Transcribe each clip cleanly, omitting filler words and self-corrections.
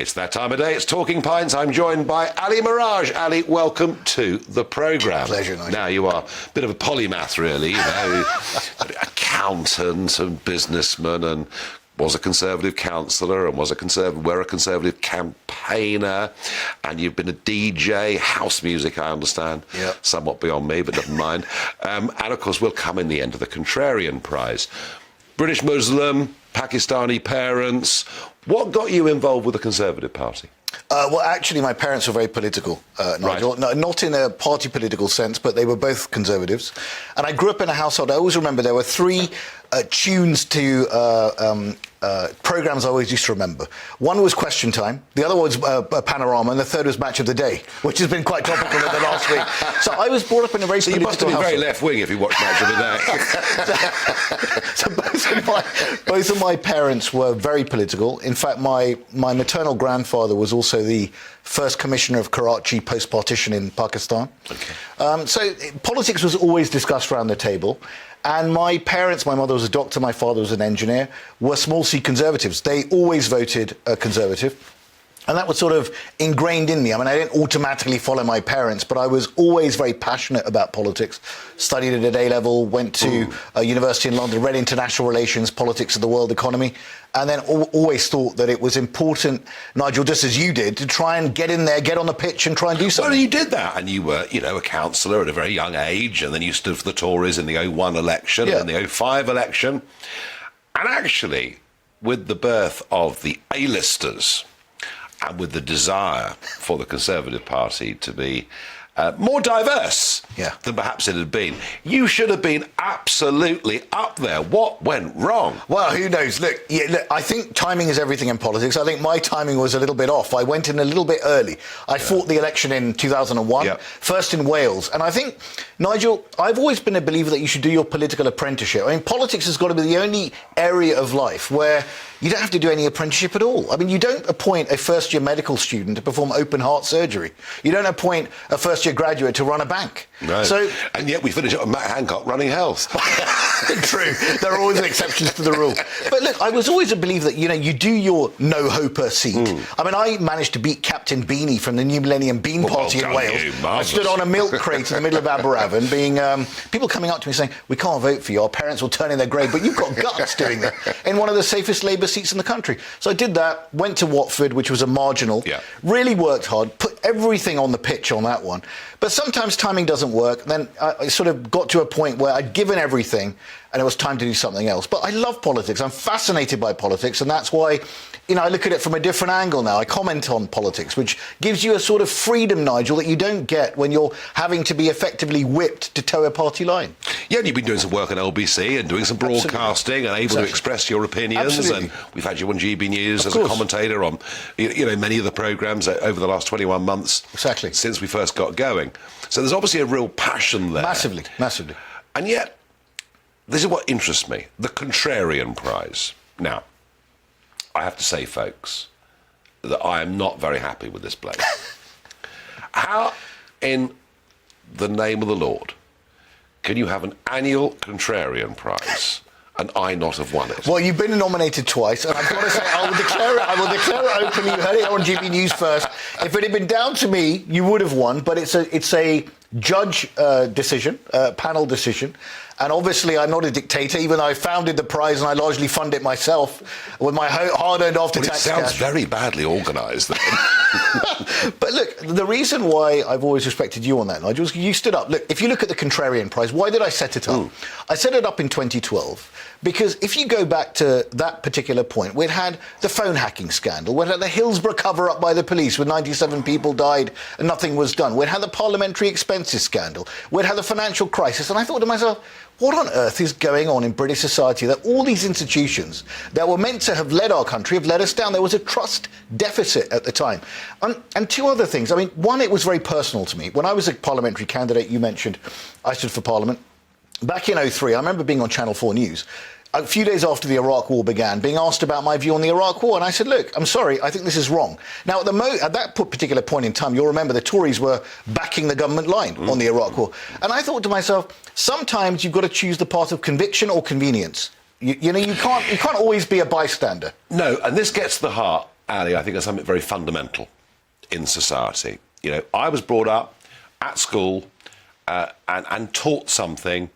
It's that time of day. It's Talking Pints. I'm joined by Ali Miraj. Ali, welcome to the programme. Pleasure, Nigel. Now, you are a bit of a polymath, really. You know, accountant and businessman, and was a Conservative councillor, and were a Conservative campaigner, and you've been a DJ, house music, I understand. Yep. Somewhat beyond me, but never mind. And, of course, we'll come in the end of the Contrarian Prize. British Muslim, Pakistani parents. What got you involved with the Conservative Party? Well, actually, my parents were very political, Nigel. Right. No, not in a party political sense, but they were both Conservatives. And I grew up in a household, I always remember there were three tunes to programmes I always used to remember. One was Question Time, the other was Panorama, and the third was Match of the Day, which has been quite topical in the last week. So I was brought up in a very political household. So you must have been very left-wing if you watched Match of the Day. So both of my parents were very political. In fact, my maternal grandfather was also the first commissioner of Karachi post-partition in Pakistan. Okay. So politics was always discussed around the table. And my parents, my mother was a doctor, my father was an engineer, were small C Conservatives. They always voted Conservative. And that was sort of ingrained in me. I mean, I didn't automatically follow my parents, but I was always very passionate about politics. Studied it at A-level, went to a university in London, read international relations, politics of the world economy, and then always thought that it was important, Nigel, just as you did, to try and get in there, get on the pitch and try and do something. Well, you did that, and you were, a councillor at a very young age, and then you stood for the Tories in the 01 election and the 05 election. And actually, with the birth of the A-listers, and with the desire for the Conservative Party to be more diverse than perhaps it had been, you should have been absolutely up there. What went wrong? Well, who knows? Look, I think timing is everything in politics. I think my timing was a little bit off. I went in a little bit early. I fought the election in 2001, first in Wales. And I think, Nigel, I've always been a believer that you should do your political apprenticeship. I mean, politics has got to be the only area of life where you don't have to do any apprenticeship at all. I mean, you don't appoint a first-year medical student to perform open-heart surgery. You don't appoint a first-year graduate to run a bank. No. So, and yet we finish up with Matt Hancock running health. True. There are always exceptions to the rule. But look, I was always a believer that, you do your no-hoper seat. I mean, I managed to beat Captain Beanie from the New Millennium Bean Party in Wales. I stood on a milk crate in the middle of Aberavon, being people coming up to me saying, "We can't vote for you. Our parents will turn in their grave, but you've got guts doing that," in one of the safest Labour seats in the country. So I did that, went to Watford, which was a marginal, really worked hard, put everything on the pitch on that one. But sometimes timing doesn't work. Then I sort of got to a point where I'd given everything and it was time to do something else. But I love politics. I'm fascinated by politics, and that's why, I look at it from a different angle now. I comment on politics, which gives you a sort of freedom, Nigel, that you don't get when you're having to be effectively whipped to toe a party line. Yeah, and you've been doing some work on LBC and doing some broadcasting and able to express your opinions. And we've had you on GBNews as a commentator on, many of the programmes over the last 21 months. Exactly. Since we first got going. So there's obviously a real passion there. Massively, massively. And yet, this is what interests me, the Contrarian Prize. Now, I have to say, folks, that I am not very happy with this bloke. How, in the name of the Lord, can you have an annual Contrarian Prize and I not have won it? Well, you've been nominated twice, and I've got to say, I will declare it openly. You heard it on GBNews first. If it had been down to me, you would have won, but it's a judge decision, panel decision. And obviously, I'm not a dictator, even though I founded the prize and I largely fund it myself with my hard-earned after-tax cash. It sounds very badly organised, then. But look, the reason why I've always respected you on that, Nigel, is you stood up. Look, if you look at the Contrarian Prize, why did I set it up? I set it up in 2012 because if you go back to that particular point, we'd had the phone hacking scandal, we'd had the Hillsborough cover-up by the police where 97 people died and nothing was done, we'd had the parliamentary expenses scandal, we'd had the financial crisis, and I thought to myself, what on earth is going on in British society that all these institutions that were meant to have led our country have let us down? There was a trust deficit at the time. And two other things. I mean, one, it was very personal to me. When I was a parliamentary candidate, you mentioned I stood for Parliament. Back in 2003, I remember being on Channel 4 News. A few days after the Iraq War began, being asked about my view on the Iraq War, and I said, look, I'm sorry, I think this is wrong. Now, at that particular point in time, you'll remember the Tories were backing the government line on the Iraq War. And I thought to myself, sometimes you've got to choose the path of conviction or convenience. You can't always be a bystander. No, and this gets to the heart Ali, I think are something very fundamental in society. You know, I was brought up at school and taught something,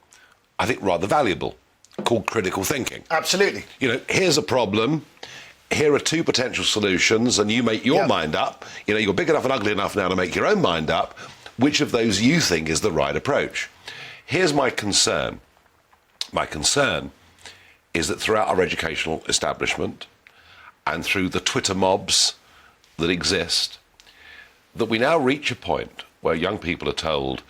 I think, rather valuable, called critical thinking. Absolutely. You know, here's a problem. Here are two potential solutions, and you make your mind up. You know, you're big enough and ugly enough now to make your own mind up. Which of those you think is the right approach? Here's my concern. My concern is that throughout our educational establishment and through the Twitter mobs that exist, that we now reach a point where young people are told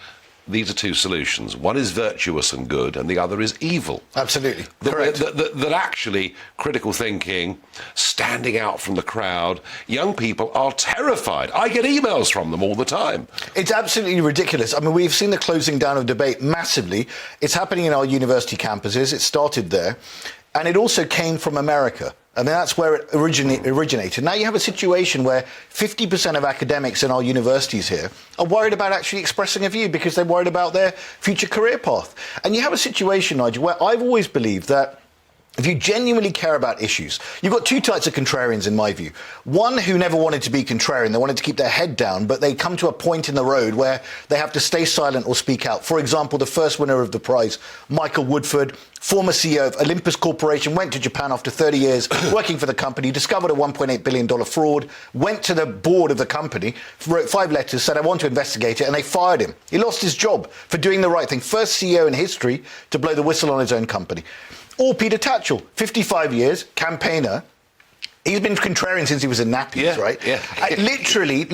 these are two solutions. One is virtuous and good, and the other is evil. Absolutely. Correct. That actually critical thinking, standing out from the crowd, young people are terrified. I get emails from them all the time. It's absolutely ridiculous. I mean, we've seen the closing down of debate massively. It's happening in our university campuses. It started there. And it also came from America. I mean, that's where it originated. Now you have a situation where 50% of academics in our universities here are worried about actually expressing a view because they're worried about their future career path. And you have a situation, Nigel, where I've always believed that if you genuinely care about issues, you've got two types of contrarians, in my view. One who never wanted to be contrarian, they wanted to keep their head down, but they come to a point in the road where they have to stay silent or speak out. For example, the first winner of the prize, Michael Woodford, former CEO of Olympus Corporation, went to Japan after 30 years working for the company, discovered a $1.8 billion fraud, went to the board of the company, wrote 5 letters, said, I want to investigate it, and they fired him. He lost his job for doing the right thing. First CEO in history to blow the whistle on his own company. Or Peter Tatchell, 55 years, campaigner. He's been contrarian since he was in nappies, right? Yeah. Literally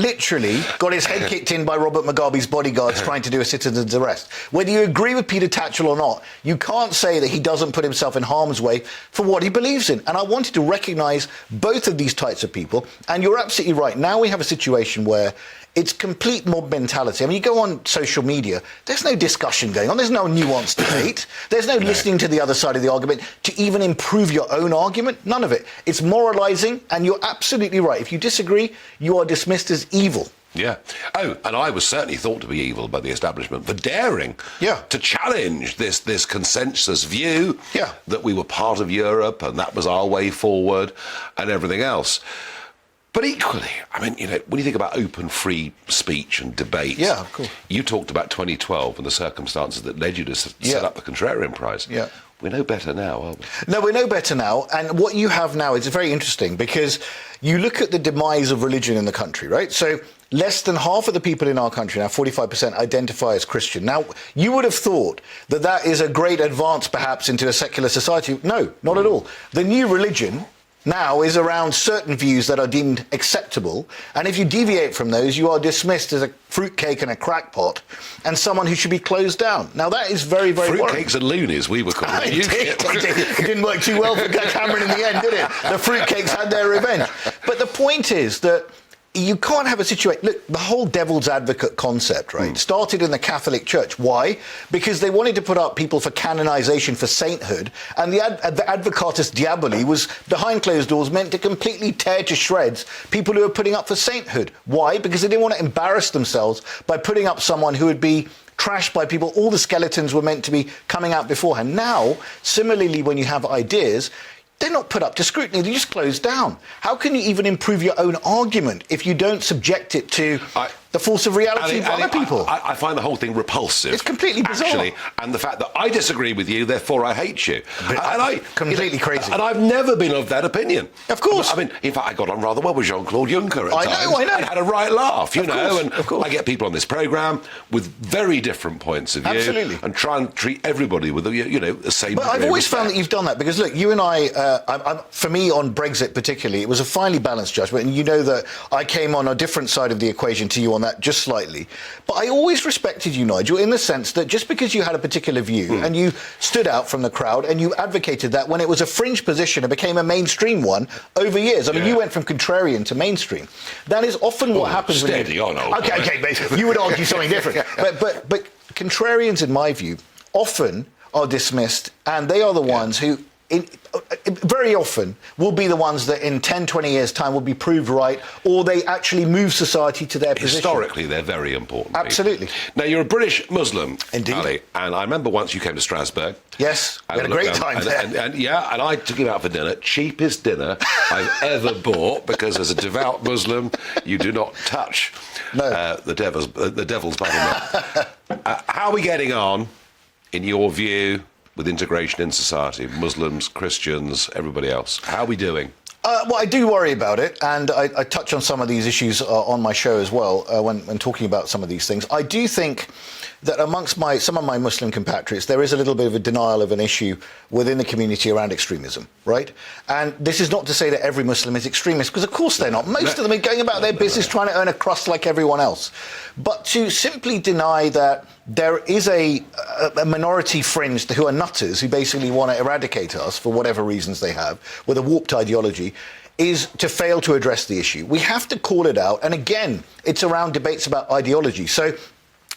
got his head kicked in by Robert Mugabe's bodyguards trying to do a citizen's arrest. Whether you agree with Peter Tatchell or not, you can't say that he doesn't put himself in harm's way for what he believes in. And I wanted to recognise both of these types of people. And you're absolutely right. Now we have a situation where it's complete mob mentality. I mean, you go on social media, there's no discussion going on. There's no nuanced debate. There's no listening to the other side of the argument to even improve your own argument. None of it. It's moralising, and you're absolutely right. If you disagree, you are dismissed as evil. Yeah. Oh, and I was certainly thought to be evil by the establishment for daring to challenge this consensus view that we were part of Europe and that was our way forward and everything else. But equally, I mean, you know, when you think about open, free speech and debate, of course. You talked about 2012 and the circumstances that led you to set up the Contrarian Prize. Yeah. We know better now, aren't we? No, we know better now. And what you have now is very interesting because you look at the demise of religion in the country, right? So less than half of the people in our country now, 45%, identify as Christian. Now, you would have thought that that is a great advance, perhaps, into a secular society. No, not at all. The new religion now is around certain views that are deemed acceptable, and if you deviate from those, you are dismissed as a fruitcake and a crackpot, and someone who should be closed down. Now that is very, very worrying. Fruitcakes and loonies, we were called. It didn't work too well for Cameron in the end, did it? The fruitcakes had their revenge. But the point is that you can't have a situation. Look, the whole devil's advocate concept, right, started in the Catholic Church. Why? Because they wanted to put up people for canonization, for sainthood, and the Advocatus Diaboli was, behind closed doors, meant to completely tear to shreds people who were putting up for sainthood. Why? Because they didn't want to embarrass themselves by putting up someone who would be trashed by people. All the skeletons were meant to be coming out beforehand. Now, similarly, when you have ideas, they're not put up to scrutiny, they're just closed down. How can you even improve your own argument if you don't subject it to the force of reality of other people? I find the whole thing repulsive. It's completely bizarre. Actually, and the fact that I disagree with you, therefore I hate you. Completely crazy. And I've never been of that opinion. Of course. I mean, in fact, I got on rather well with Jean-Claude Juncker at times. I know. I had a right laugh, you know. Of course. I get people on this programme with very different points of view. Absolutely. And try and treat everybody with, the same But I've always found that you've done that because, look, you and I, for me on Brexit particularly, it was a finely balanced judgment. And you know that I came on a different side of the equation to you on that just slightly. But I always respected you, Nigel, in the sense that just because you had a particular view and you stood out from the crowd and you advocated that when it was a fringe position, it became a mainstream one over years. I mean, you went from contrarian to mainstream. That is often what happens. Steady on, Okay, basically, you would argue something different. But contrarians, in my view, often are dismissed, and they are the ones who very often will be the ones that in 10, 20 years' time will be proved right, or they actually move society to their position. Historically, they're very important. Absolutely. People. Now, you're a British Muslim, indeed, Ali, and I remember once you came to Strasbourg. Yes, we had a great time there. And I took him out for dinner, cheapest dinner I've ever bought, because as a devout Muslim, you do not touch the devil's buttermilk. How are we getting on, in your view, with integration in society? Muslims, Christians, everybody else. How are we doing? Well, I do worry about it, and I touch on some of these issues on my show as well when talking about some of these things. I do think that amongst some of my Muslim compatriots, there is a little bit of a denial of an issue within the community around extremism, right? And this is not to say that every Muslim is extremist, because of course they're not. Most of them are going about their business trying to earn a crust like everyone else. But to simply deny that there is a minority fringe who are nutters, who basically want to eradicate us for whatever reasons they have, with a warped ideology, is to fail to address the issue. We have to call it out. And again, it's around debates about ideology. So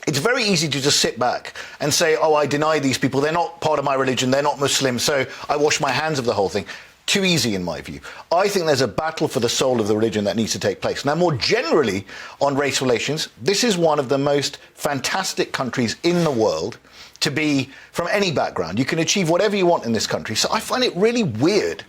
it's very easy to just sit back and say, oh, I deny these people. They're not part of my religion. They're not Muslim. So I wash my hands of the whole thing. Too easy, in my view. I think there's a battle for the soul of the religion that needs to take place. Now, more generally on race relations, this is one of the most fantastic countries in the world to be from any background. You can achieve whatever you want in this country. So I find it really weird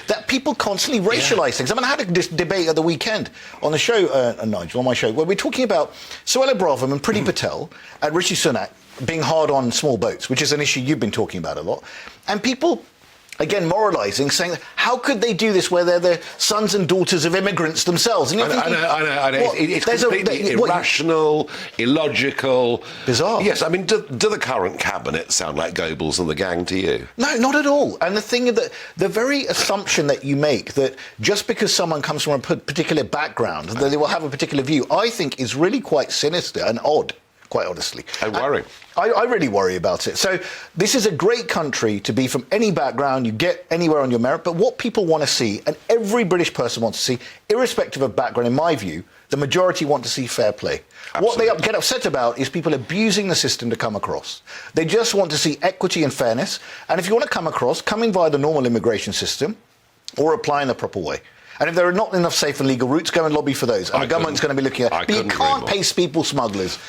that people constantly racialise things. I mean, I had this debate at the weekend on the show, Nigel, on my show, where we're talking about Suella Braverman and Priti Patel and Rishi Sunak being hard on small boats, which is an issue you've been talking about a lot. And people, again, moralising, saying, how could they do this where they're the sons and daughters of immigrants themselves? And I know. It's completely irrational, illogical. Bizarre. Yes, I mean, do the current cabinet sound like Goebbels and the gang to you? No, not at all. And the thing that the very assumption that you make that just because someone comes from a particular background, that they will have a particular view, I think is really quite sinister and odd, quite honestly. I worry. I really worry about it. So this is a great country to be from any background. You get anywhere on your merit. But what people want to see, and every British person wants to see, irrespective of background, in my view, the majority want to see fair play. Absolutely. What they get upset about is people abusing the system to come across. They just want to see equity and fairness. And if you want to come across, come in via the normal immigration system or apply in the proper way. And if there are not enough safe and legal routes, go and lobby for those. And the government's going to be looking at it. But you can't paste people smugglers.